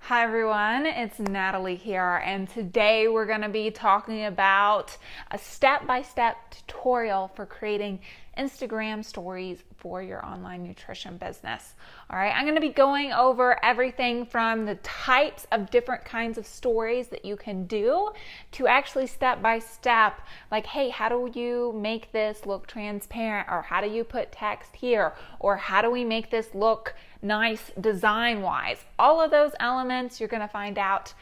Hi everyone, it's Natalie here, and today we're going to be talking about a step-by-step tutorial for creating Instagram stories for your online nutrition business. All right, I'm going to be going over everything from the types of different kinds of stories that you can do to actually step-by-step, like, hey, how do you make this look transparent, or how do you put text here, or how do we make this look nice design-wise. All of those elements, you're going to find out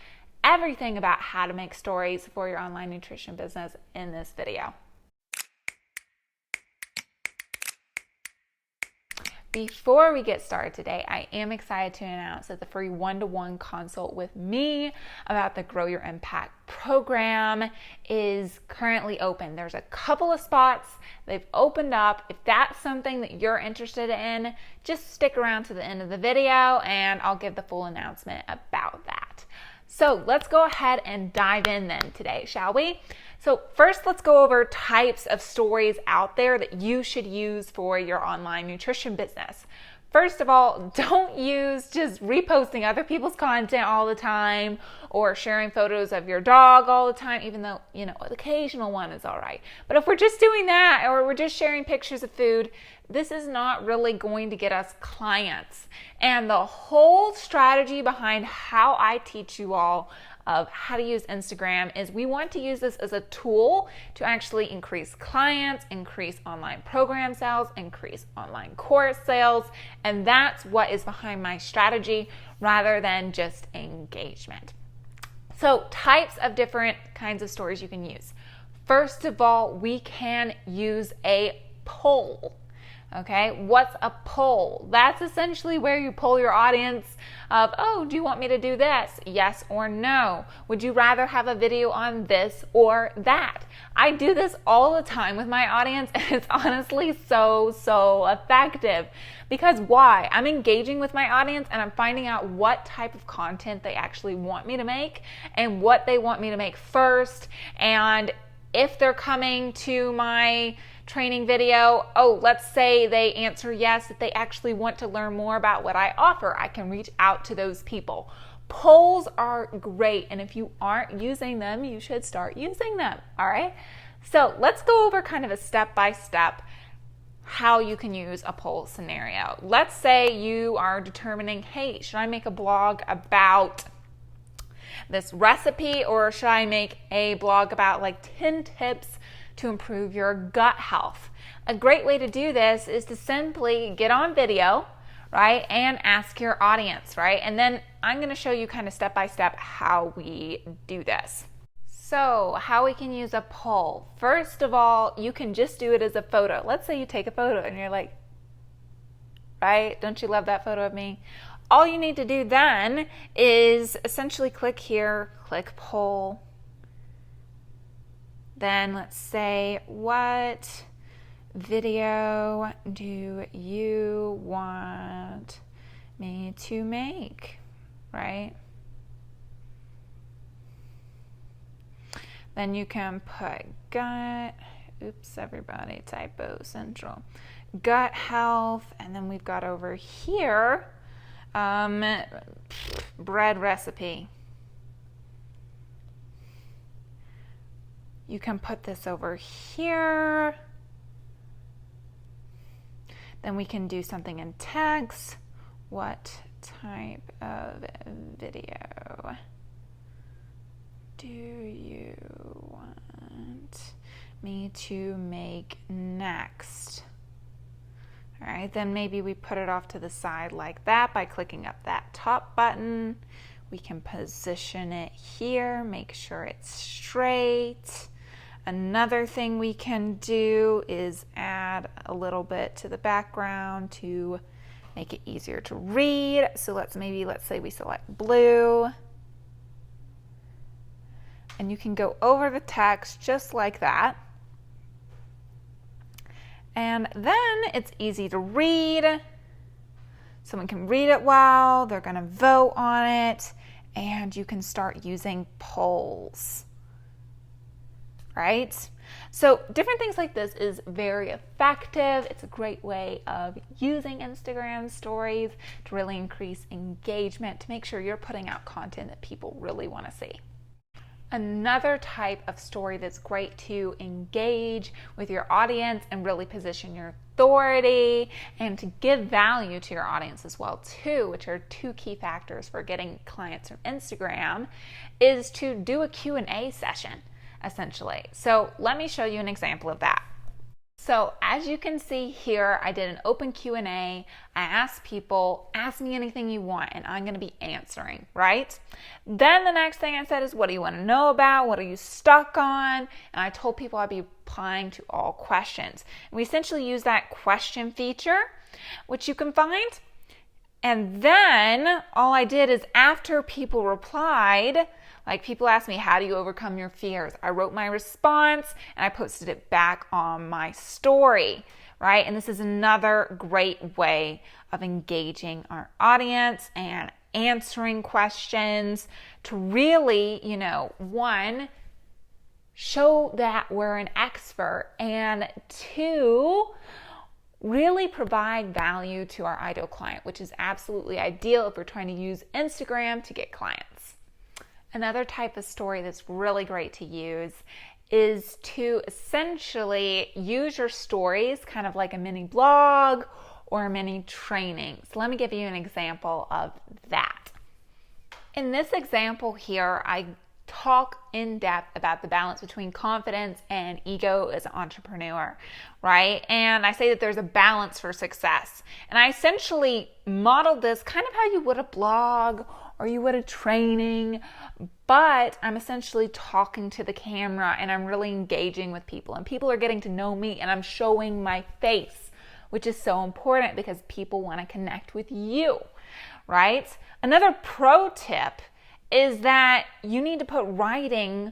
everything about how to make stories for your online nutrition business in this video. Before we get started today, I am excited to announce that the free one-to-one consult with me about the Grow Your Impact program is currently open. There's a couple of spots. They've opened up. If that's something that you're interested in, just stick around to the end of the video and I'll give the full announcement about that. So let's go ahead and dive in then today, shall we? So first, let's go over types of stories out there that you should use for your online nutrition business. First of all, don't use just reposting other people's content all the time or sharing photos of your dog all the time, even though, the occasional one is all right. But if we're just doing that or we're just sharing pictures of food, this is not really going to get us clients. And the whole strategy behind how I teach you all of how to use Instagram is we want to use this as a tool to actually increase clients, increase online program sales, increase online course sales, and that's what is behind my strategy rather than just engagement. So types of different kinds of stories you can use. First of all, we can use a poll. Okay, what's a poll? That's essentially where you poll your audience of, oh, do you want me to do this? Yes or no? Would you rather have a video on this or that? I do this all the time with my audience, and it's honestly so effective. Because why? I'm engaging with my audience and I'm finding out what type of content they actually want me to make and what they want me to make first. And if they're coming to my training video, let's say they answer yes, that they actually want to learn more about what I offer, I can reach out to those people. Polls are great, and if you aren't using them, you should start using them, all right? So let's go over kind of a step-by-step how you can use a poll scenario. Let's say you are determining, hey, should I make a blog about this recipe, or should I make a blog about like 10 tips to improve your gut health? A great way to do this is to simply get on video, right, and ask your audience, right? And then I'm going to show you kind of step by step how we do this. So how we can use a poll. First of all, you can just do it as a photo. Let's say you take a photo and you're like, right, don't you love that photo of me? All you need to do then is essentially click here, click poll. Then let's say, what video do you want me to make, right? Then you can put gut, oops, everybody, typo central, gut health, and then we've got over here, bread recipe. You can put this over here. Then we can do something in text. What type of video do you want me to make next? All right, then maybe we put it off to the side like that by clicking up that top button. We can position it here, make sure it's straight. Another thing we can do is add a little bit to the background to make it easier to read. So let's say we select blue. And you can go over the text just like that. And then it's easy to read. Someone can read it well, they're going to vote on it, and you can start using polls. Right? So different things like this is very effective. It's a great way of using Instagram stories to really increase engagement, to make sure you're putting out content that people really want to see. Another type of story that's great to engage with your audience and really position your authority and to give value to your audience as well too, which are two key factors for getting clients from Instagram, is to do a Q&A session essentially. So let me show you an example of that. So as you can see here, I did an open Q&A. I asked people, ask me anything you want, and I'm going to be answering, right? Then the next thing I said is, what do you want to know about? What are you stuck on? And I told people I'd be replying to all questions. And we essentially use that question feature, which you can find. And then all I did is after people replied, like people asked me, how do you overcome your fears? I wrote my response and I posted it back on my story, right? And this is another great way of engaging our audience and answering questions to really, one, show that we're an expert, and two, really provide value to our ideal client, which is absolutely ideal if we're trying to use Instagram to get clients. Another type of story that's really great to use is to essentially use your stories kind of like a mini blog or a mini training. So let me give you an example of that. In this example here, I talk in depth about the balance between confidence and ego as an entrepreneur, right? And I say that there's a balance for success. And I essentially modeled this kind of how you would a blog or you would a training, but I'm essentially talking to the camera and I'm really engaging with people, and people are getting to know me and I'm showing my face, which is so important because people want to connect with you, right? Another pro tip is that you need to put writing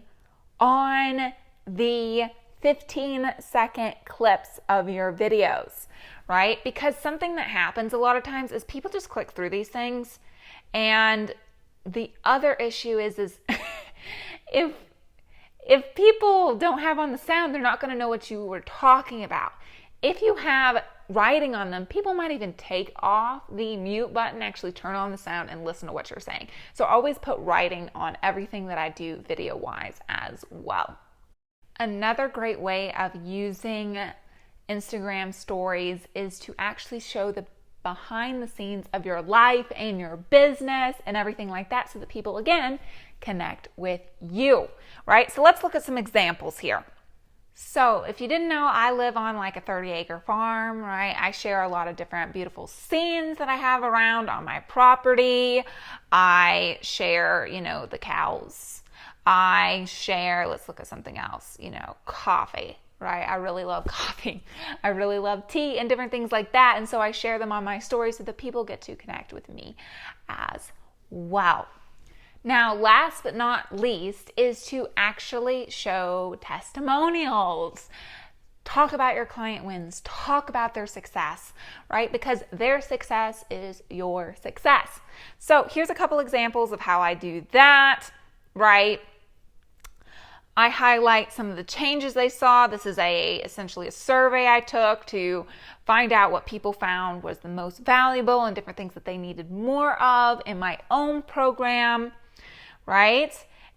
on the 15-second clips of your videos, right? Because something that happens a lot of times is people just click through these things, and the other issue is if people don't have on the sound, they're not going to know what you were talking about. If you have writing on them, people might even take off the mute button, actually turn on the sound and listen to what you're saying. So always put writing on everything that I do video-wise as well. Another great way of using Instagram stories is to actually show the behind the scenes of your life and your business and everything like that so that people, again, connect with you, right? So let's look at some examples here. So if you didn't know, I live on like a 30-acre farm, right? I share a lot of different beautiful scenes that I have around on my property. I share, the cows. I share, let's look at something else, coffee, right? I really love coffee. I really love tea and different things like that. And so I share them on my story so that people get to connect with me as well. Now, last but not least is to actually show testimonials. Talk about your client wins. Talk about their success, right? Because their success is your success. So here's a couple examples of how I do that, right? I highlight some of the changes they saw. This is essentially a survey I took to find out what people found was the most valuable and different things that they needed more of in my own program, right?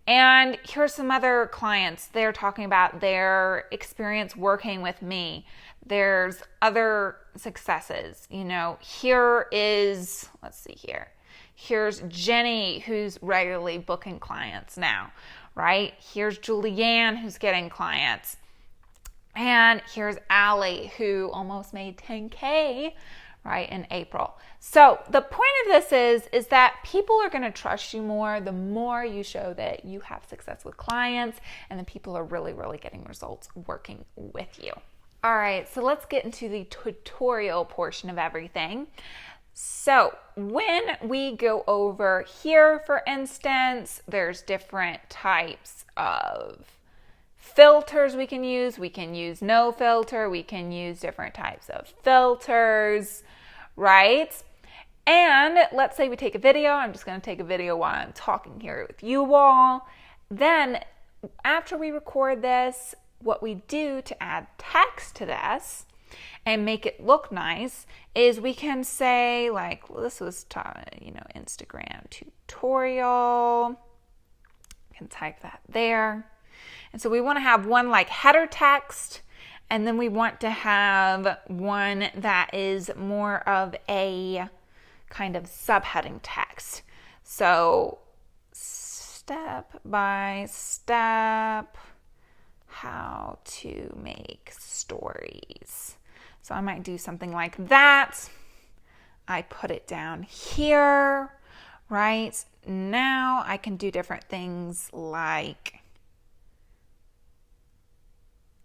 And here's some other clients. They're talking about their experience working with me. There's other successes. Here is, let's see here. Here's Jenny, who's regularly booking clients now, right? Here's Julianne, who's getting clients. And here's Allie, who almost made 10K, right, in April. So the point of this is that people are going to trust you more the more you show that you have success with clients and that people are really, really getting results working with you. All right, so let's get into the tutorial portion of everything. So when we go over here, for instance, there's different types of filters we can use. We can use no filter. We can use different types of filters, right? And let's say we take a video. I'm just going to take a video while I'm talking here with you all. Then after we record this, what we do to add text to this and make it look nice is we can say, like, this was Instagram tutorial. You can type that there. And so we want to have one like header text, and then we want to have one that is more of a kind of subheading text. So step by step, how to make stories. So I might do something like that. I put it down here, right? Now I can do different things like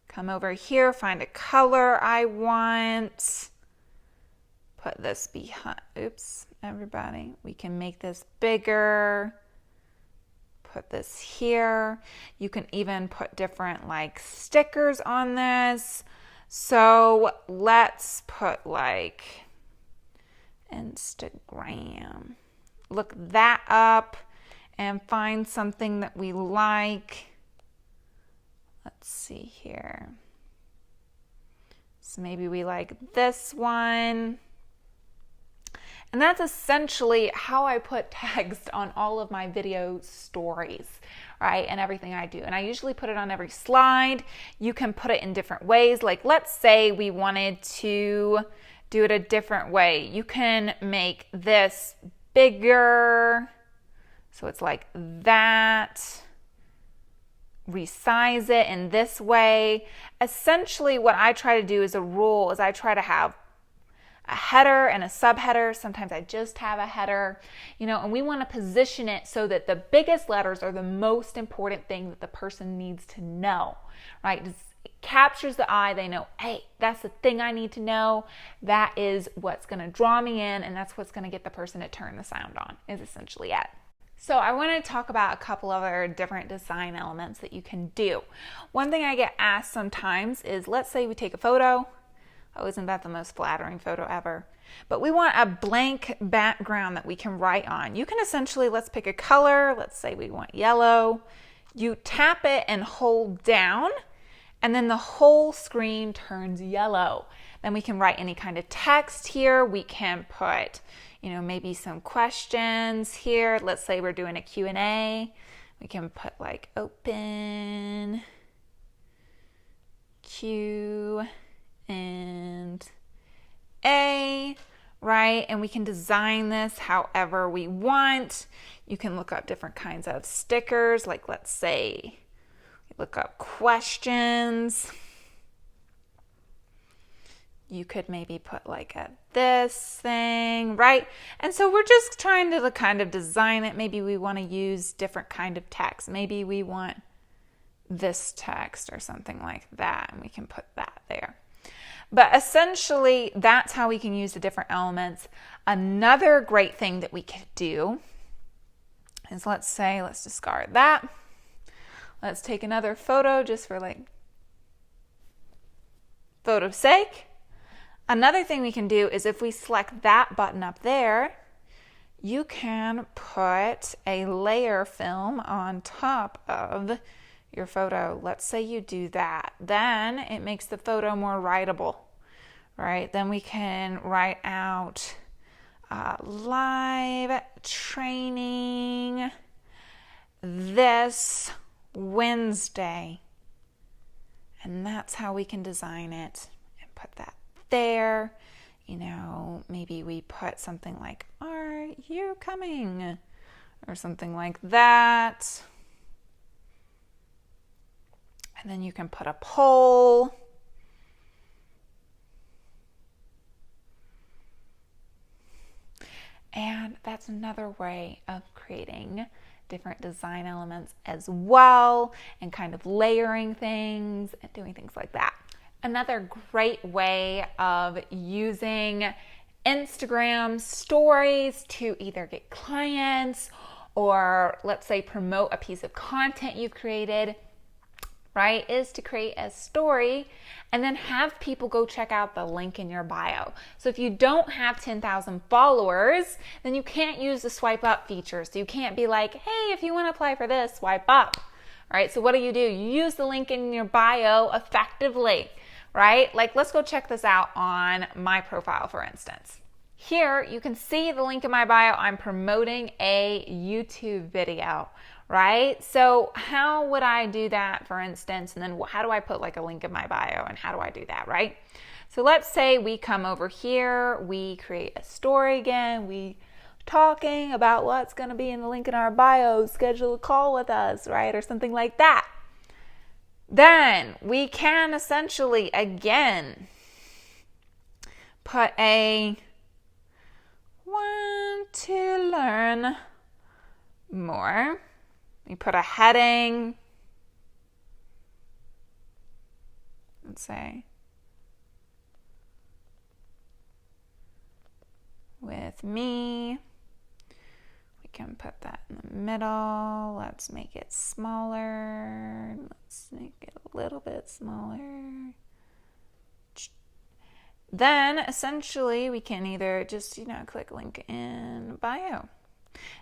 come over here, find a color I want, put this behind, oops, everybody. We can make this bigger, put this here. You can even put different like stickers on this. So let's put like Instagram. Look that up and find something that we like. Let's see here. So maybe we like this one. And that's essentially how I put text on all of my video stories, right? And everything I do. And I usually put it on every slide. You can put it in different ways. Like let's say we wanted to do it a different way. You can make this bigger. So it's like that. Resize it in this way. Essentially what I try to do as a rule is I try to have a header and a subheader. Sometimes I just have a header, and we want to position it so that the biggest letters are the most important thing that the person needs to know, right? It captures the eye. They know, hey, that's the thing I need to know. That is what's going to draw me in, and that's what's going to get the person to turn the sound on, is essentially it. So I want to talk about a couple other different design elements that you can do. One thing I get asked sometimes is, let's say we take a photo. Oh, isn't that the most flattering photo ever? But we want a blank background that we can write on. You can essentially, let's pick a color. Let's say we want yellow. You tap it and hold down, and then the whole screen turns yellow. Then we can write any kind of text here. We can put, maybe some questions here. Let's say we're doing a Q&A. We can put like open Q and A, right? And we can design this however we want. You can look up different kinds of stickers. Like let's say we look up questions. You could maybe put like this thing, right? And so we're just trying to kind of design it. Maybe we want to use different kind of text. Maybe we want this text or something like that, and we can put that there. But essentially, that's how we can use the different elements. Another great thing that we could do is, let's discard that. Let's take another photo just for like photo's sake. Another thing we can do is if we select that button up there, you can put a layer film on top of your photo. Let's say you do that. Then it makes the photo more writable, right? Then we can write out live training this Wednesday. And that's how we can design it and put that there. Maybe we put something like, are you coming? Or something like that. And then you can put a poll. And that's another way of creating different design elements as well, and kind of layering things and doing things like that. Another great way of using Instagram stories to either get clients or, let's say, promote a piece of content you've created, right, is to create a story and then have people go check out the link in your bio. So if you don't have 10,000 followers, then you can't use the swipe up feature. So you can't be like, hey, if you want to apply for this, swipe up, right? So what do? You use the link in your bio effectively, right? Like, let's go check this out on my profile, for instance. Here, you can see the link in my bio. I'm promoting a YouTube video, right? So how would I do that, for instance? And then how do I put like a link in my bio, and how do I do that, right? So let's say we come over here, we create a story again, we talking about what's going to be in the link in our bio, schedule a call with us, right? Or something like that. Then we can essentially, again, put a want to learn more. We put a heading. Let's say, with me. We can put that in the middle. Let's make it smaller. Let's make it a little bit smaller. Then essentially we can either just, click link in bio.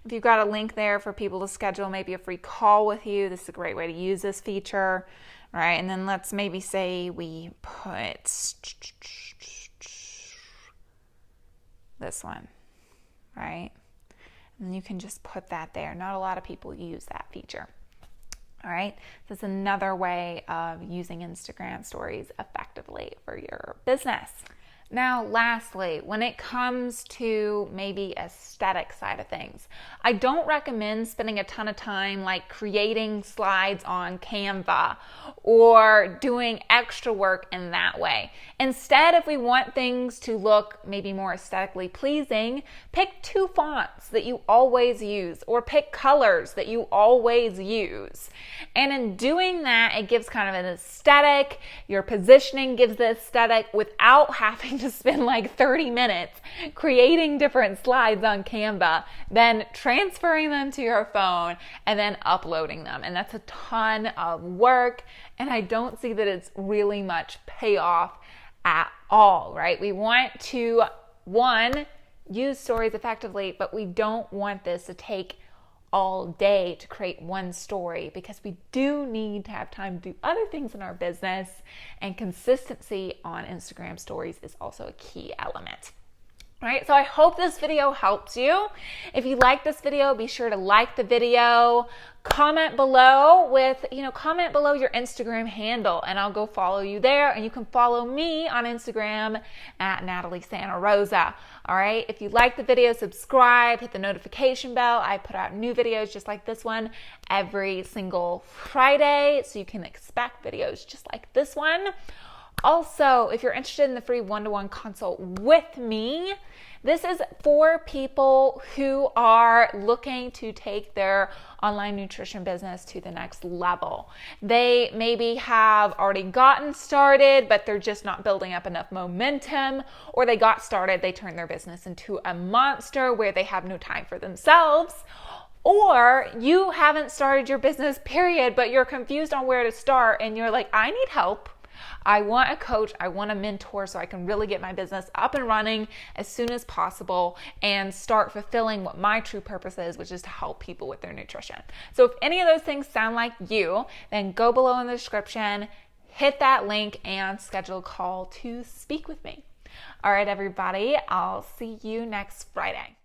If you've got a link there for people to schedule maybe a free call with you, this is a great way to use this feature, right? And then let's maybe say we put this one, right? And you can just put that there. Not a lot of people use that feature. All right, that's another way of using Instagram stories effectively for your business. Now, lastly, when it comes to maybe aesthetic side of things, I don't recommend spending a ton of time like creating slides on Canva or doing extra work in that way. Instead, if we want things to look maybe more aesthetically pleasing, pick 2 fonts that you always use, or pick colors that you always use. And in doing that, it gives kind of an aesthetic. Your positioning gives the aesthetic without having to spend like 30 minutes creating different slides on Canva, then transferring them to your phone and then uploading them. And that's a ton of work. And I don't see that it's really much payoff at all, right? We want to, one, use stories effectively, but we don't want this to take all day to create one story, because we do need to have time to do other things in our business, and consistency on Instagram stories is also a key element. All right, so I hope this video helps you. If you like this video, be sure to like the video, comment below comment below your Instagram handle, and I'll go follow you there. And you can follow me on Instagram at Natalie Santa Rosa. All right, if you like the video, subscribe, hit the notification bell. I put out new videos just like this one every single Friday, so you can expect videos just like this one. Also, if you're interested in the free one-to-one consult with me, this is for people who are looking to take their online nutrition business to the next level. They maybe have already gotten started, but they're just not building up enough momentum, or they got started, they turned their business into a monster where they have no time for themselves. Or you haven't started your business, period, but you're confused on where to start, and you're like, I need help. I want a coach, I want a mentor, so I can really get my business up and running as soon as possible and start fulfilling what my true purpose is, which is to help people with their nutrition. So if any of those things sound like you, then go below in the description, hit that link, and schedule a call to speak with me. All right, everybody, I'll see you next Friday.